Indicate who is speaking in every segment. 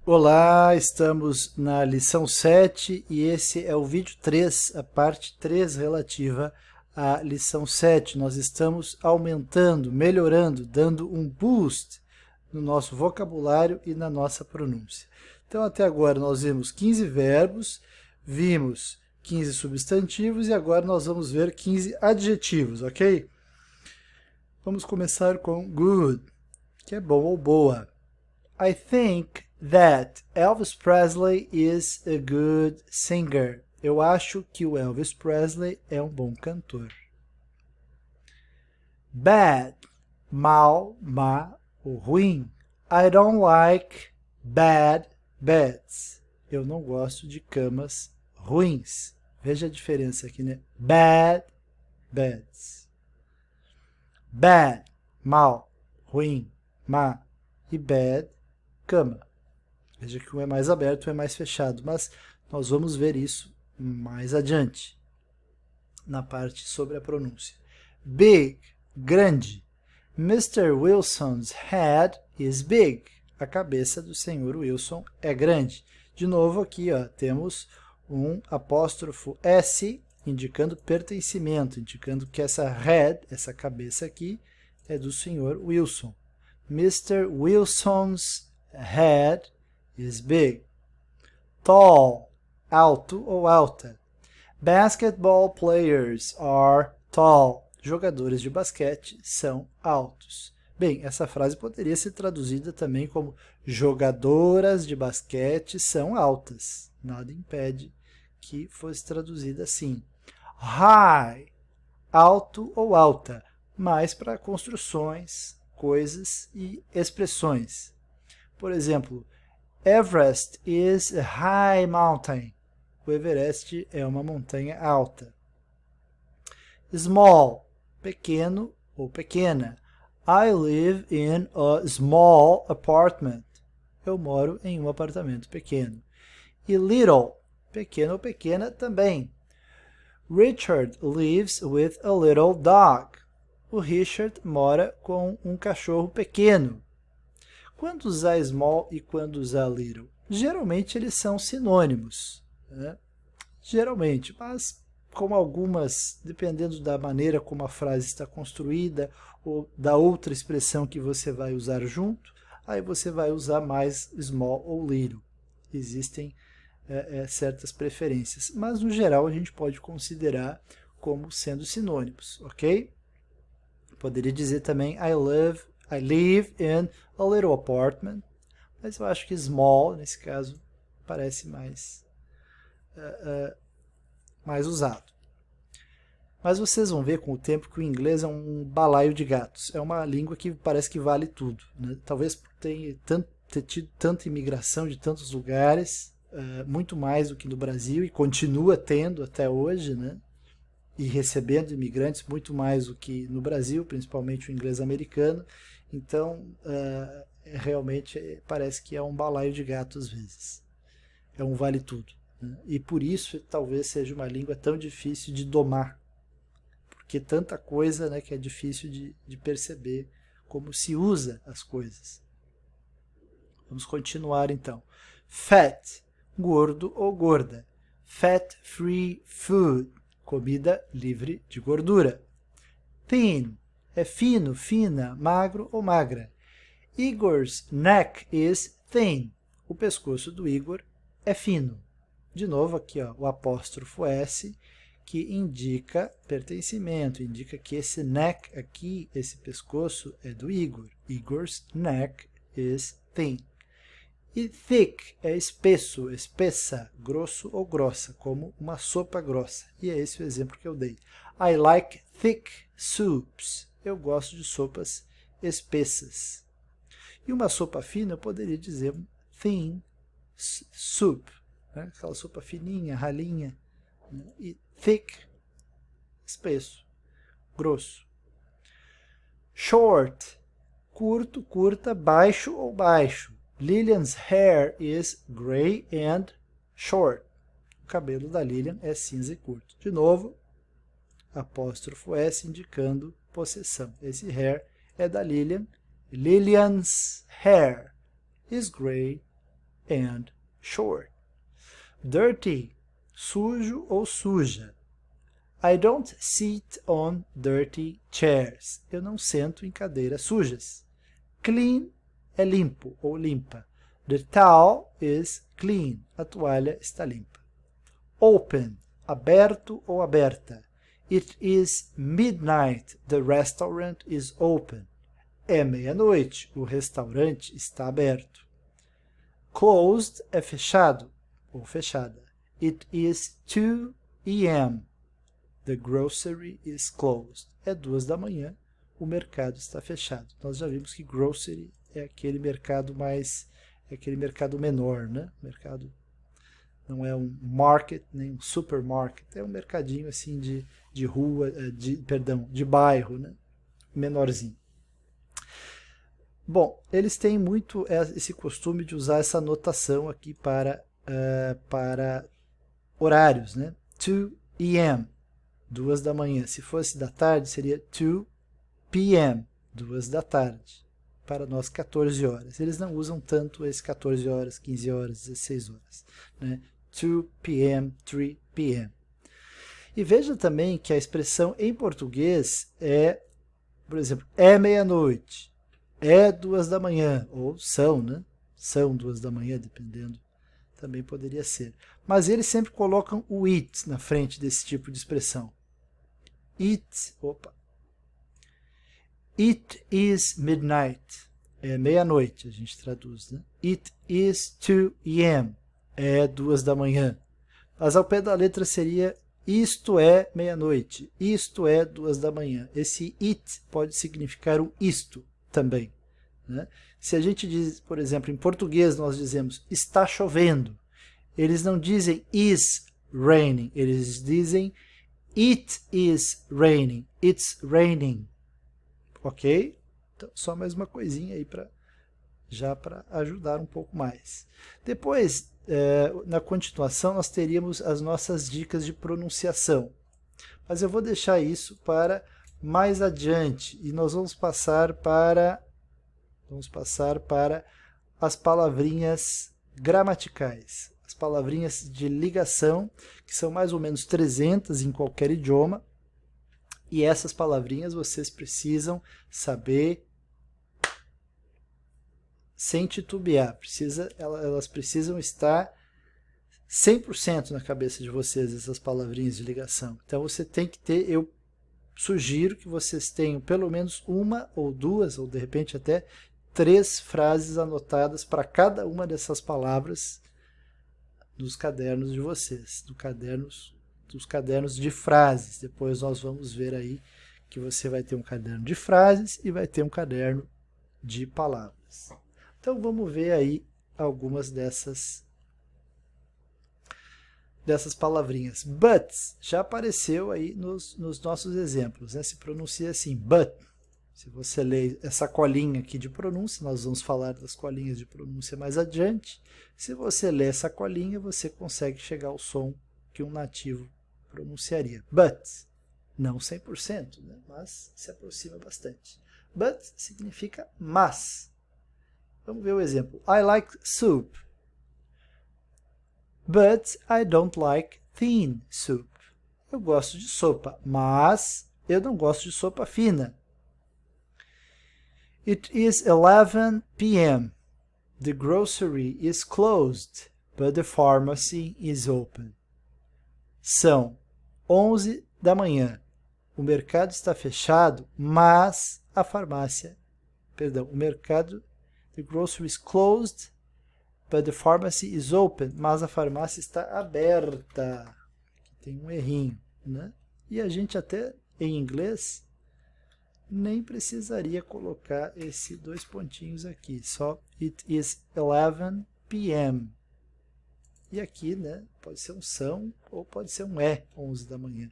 Speaker 1: Olá, estamos na lição 7 e esse é o vídeo 3, a parte 3 relativa à lição 7. Nós estamos aumentando, melhorando, dando um boost no nosso vocabulário e na nossa pronúncia. Então, até agora nós vimos 15 verbos, vimos 15 substantivos e agora nós vamos ver 15 adjetivos, ok? Vamos começar com good, que é bom ou boa. I think that Elvis Presley is a good singer. Eu acho que o Elvis Presley é um bom cantor. Bad, mal, má ou ruim. I don't like bad beds. Eu não gosto de camas ruins. Veja a diferença aqui, né? Bad beds. Bad, mal, ruim, má e bad, cama. Veja que um é mais aberto, um é mais fechado, mas nós vamos ver isso mais adiante, na parte sobre a pronúncia. Big, grande. Mr. Wilson's head is big. A cabeça do Sr. Wilson é grande. De novo aqui, ó, temos um apóstrofo S, indicando pertencimento, indicando que essa head, essa cabeça aqui, é do Sr. Wilson. Mr. Wilson's head is big. Tall, alto ou alta. Basketball players are tall. Jogadores de basquete são altos. Bem, essa frase poderia ser traduzida também como jogadoras de basquete são altas. Nada impede que fosse traduzida assim. High, alto ou alta, mais para construções, coisas e expressões. Por exemplo, Everest is a high mountain. O Everest é uma montanha alta. Small, pequeno ou pequena. I live in a small apartment. Eu moro em um apartamento pequeno. E little, pequeno ou pequena também. Richard lives with a little dog. O Richard mora com um cachorro pequeno. Quando usar small e quando usar little? Geralmente eles são sinônimos, né? Geralmente, mas como algumas, dependendo da maneira como a frase está construída ou da outra expressão que você vai usar junto, aí você vai usar mais small ou little. Existem certas preferências, mas no geral a gente pode considerar como sendo sinônimos, ok? Poderia dizer também I live in a little apartment, mas eu acho que small, nesse caso, parece mais usado. Mas vocês vão ver com o tempo que o inglês é um balaio de gatos. É uma língua que parece que vale tudo, né? Talvez tenha ter tido tanta imigração de tantos lugares, muito mais do que no Brasil, e continua tendo até hoje, né? E recebendo imigrantes muito mais do que no Brasil, principalmente o inglês americano. Então, realmente parece que é um balaio de gato às vezes. É um vale tudo, né? E por isso talvez seja uma língua tão difícil de domar, porque tanta coisa, né, que é difícil de perceber como se usa as coisas. Vamos continuar então. Fat, gordo ou gorda. Fat-free food, comida livre de gordura. Thin, é fino, fina, magro ou magra. Igor's neck is thin. O pescoço do Igor é fino. De novo aqui, ó, o apóstrofo S, que indica pertencimento, indica que esse neck aqui, esse pescoço, é do Igor. Igor's neck is thin. E thick é espesso, espessa, grosso ou grossa, como uma sopa grossa. E é esse o exemplo que eu dei. I like thick soups. Eu gosto de sopas espessas. E uma sopa fina eu poderia dizer thin soup, né? Aquela sopa fininha, ralinha. Né? E thick, espesso, grosso. Short, curto, curta, baixo ou baixo. Lillian's hair is gray and short. O cabelo da Lillian é cinza e curto. De novo, apóstrofo S indicando possessão. Esse hair é da Lillian. Lillian's hair is gray and short. Dirty, sujo ou suja. I don't sit on dirty chairs. Eu não sento em cadeiras sujas. Clean é limpo ou limpa. The towel is clean. A toalha está limpa. Open, aberto ou aberta. It is midnight. The restaurant is open. É meia-noite. O restaurante está aberto. Closed é fechado ou fechada. It is 2 p.m. The grocery is closed. É 2 da manhã. O mercado está fechado. Nós já vimos que grocery é aquele mercado menor, né? Mercado não é um market, nem um supermarket, é um mercadinho assim de rua, de bairro, né? Menorzinho. Bom, eles têm muito esse costume de usar essa notação aqui para horários, né? 2 p.m., 2 da manhã. Se fosse da tarde, seria 2 p.m., 2 da tarde. Para nós, 14 horas. Eles não usam tanto esse 14 horas, 15 horas, 16 horas. Né? 2 p.m., 3 p.m. E veja também que a expressão em português é, por exemplo, é meia-noite, é 2 da manhã, ou são, né? São 2 da manhã, dependendo, também poderia ser. Mas eles sempre colocam o it na frente desse tipo de expressão. It is midnight. É meia-noite, a gente traduz, né? It is 2 p.m. É 2 da manhã. Mas ao pé da letra seria isto é meia-noite. Isto é 2 da manhã. Esse it pode significar o isto também. Né? Se a gente diz, por exemplo, em português nós dizemos está chovendo. Eles não dizem is raining. Eles dizem it is raining. It's raining. Ok? Então, só mais uma coisinha aí para ajudar um pouco mais. Depois, na continuação, nós teríamos as nossas dicas de pronunciação. Mas eu vou deixar isso para mais adiante e nós vamos passar para as palavrinhas gramaticais, as palavrinhas de ligação, que são mais ou menos 300 em qualquer idioma. E essas palavrinhas vocês precisam saber sem titubear. Elas precisam estar 100% na cabeça de vocês, essas palavrinhas de ligação. Então você tem que ter, eu sugiro que vocês tenham pelo menos uma ou duas, ou de repente até 3 frases anotadas para cada uma dessas palavras nos cadernos de vocês, dos cadernos de frases. Depois nós vamos ver aí que você vai ter um caderno de frases e vai ter um caderno de palavras. Então vamos ver aí algumas dessas palavrinhas. But já apareceu aí nos nossos exemplos, né? Se pronuncia assim, but. Se você ler essa colinha aqui de pronúncia, nós vamos falar das colinhas de pronúncia mais adiante. Se você ler essa colinha, você consegue chegar ao som que um nativo pronunciaria. But, não 100%, né? Mas se aproxima bastante. But significa mas. Vamos ver o exemplo. I like soup. But I don't like thin soup. Eu gosto de sopa, mas eu não gosto de sopa fina. It is 11 p.m. The grocery is closed, but the pharmacy is open. São 11 da manhã. O mercado está fechado, mas a farmácia... Perdão, the grocery is closed, but the pharmacy is open. Mas a farmácia está aberta. Aqui tem um errinho, né? E a gente até, em inglês, nem precisaria colocar esses 2 pontinhos aqui. Só it is 11 p.m. E aqui, né, pode ser um são ou pode ser um 11 da manhã.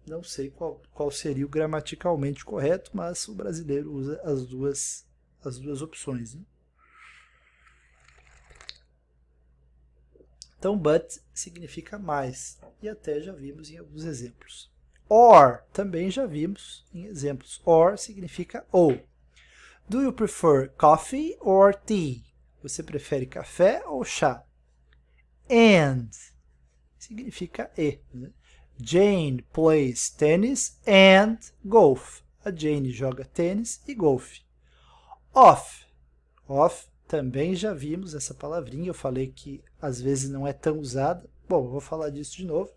Speaker 1: Não sei qual seria o gramaticalmente correto, mas o brasileiro usa as duas opções. Né? Então, but significa mais. E até já vimos em alguns exemplos. Or, também já vimos em exemplos. Or significa ou. Do you prefer coffee or tea? Você prefere café ou chá? And significa e. Né? Jane plays tennis and golf. A Jane joga tênis e golfe. Off. Off, também já vimos essa palavrinha. Eu falei que às vezes não é tão usada. Bom, eu vou falar disso de novo.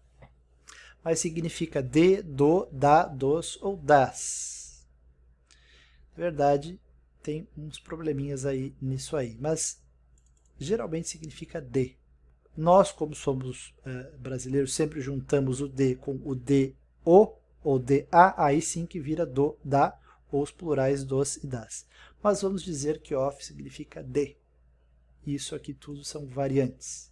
Speaker 1: Mas significa de, do, da, dos ou das. Na verdade, tem uns probleminhas aí nisso aí. Mas geralmente significa de. Nós, como somos brasileiros, sempre juntamos o de com o de o ou de a, aí sim que vira do, da, ou os plurais dos e das. Mas vamos dizer que off significa de. Isso aqui tudo são variantes.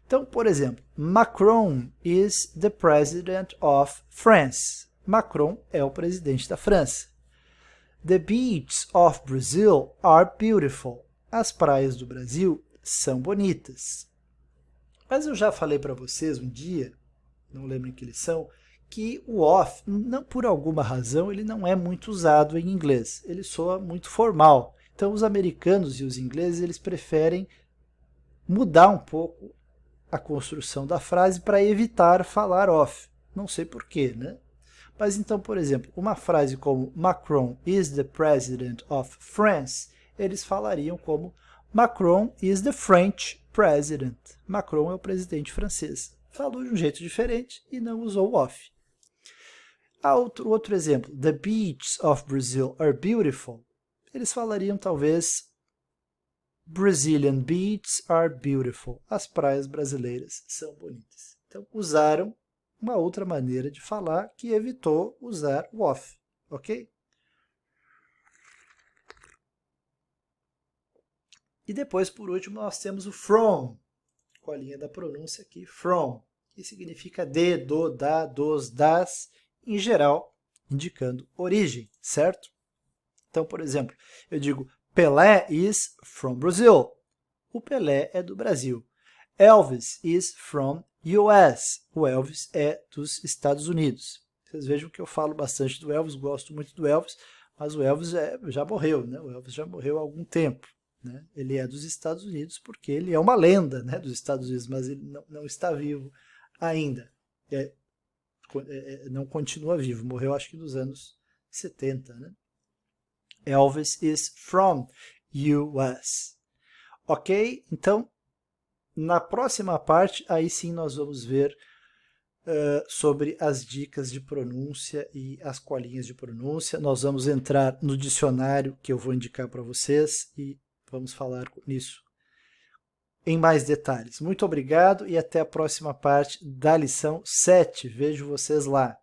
Speaker 1: Então, por exemplo, Macron is the president of France. Macron é o presidente da França. The beaches of Brazil are beautiful. As praias do Brasil são bonitas. Mas eu já falei para vocês um dia, não lembro em que lição, que o off, não por alguma razão, ele não é muito usado em inglês. Ele soa muito formal. Então os americanos e os ingleses eles preferem mudar um pouco a construção da frase para evitar falar off. Não sei porquê, né? Mas então, por exemplo, uma frase como Macron is the president of France, eles falariam como Macron is the French president. Macron é o presidente francês. Falou de um jeito diferente e não usou off. Outro exemplo, the beaches of Brazil are beautiful. Eles falariam talvez Brazilian beaches are beautiful. As praias brasileiras são bonitas. Então usaram uma outra maneira de falar que evitou usar o off, ok? E depois, por último, nós temos o from, com a linha da pronúncia aqui, from, que significa de, do, da, dos, das, em geral, indicando origem, certo? Então, por exemplo, eu digo Pelé is from Brazil. O Pelé é do Brasil. Elvis is from US. O Elvis é dos Estados Unidos. Vocês vejam que eu falo bastante do Elvis, gosto muito do Elvis, mas o Elvis já morreu, né? O Elvis já morreu há algum tempo. Né? Ele é dos Estados Unidos porque ele é uma lenda, né, dos Estados Unidos, mas ele não está vivo ainda. Não continua vivo, morreu acho que nos anos 70. Né? Elvis is from US. Ok? Então, na próxima parte, aí sim nós vamos ver sobre as dicas de pronúncia e as colinhas de pronúncia. Nós vamos entrar no dicionário que eu vou indicar para vocês e vamos falar nisso em mais detalhes. Muito obrigado e até a próxima parte da lição 7. Vejo vocês lá.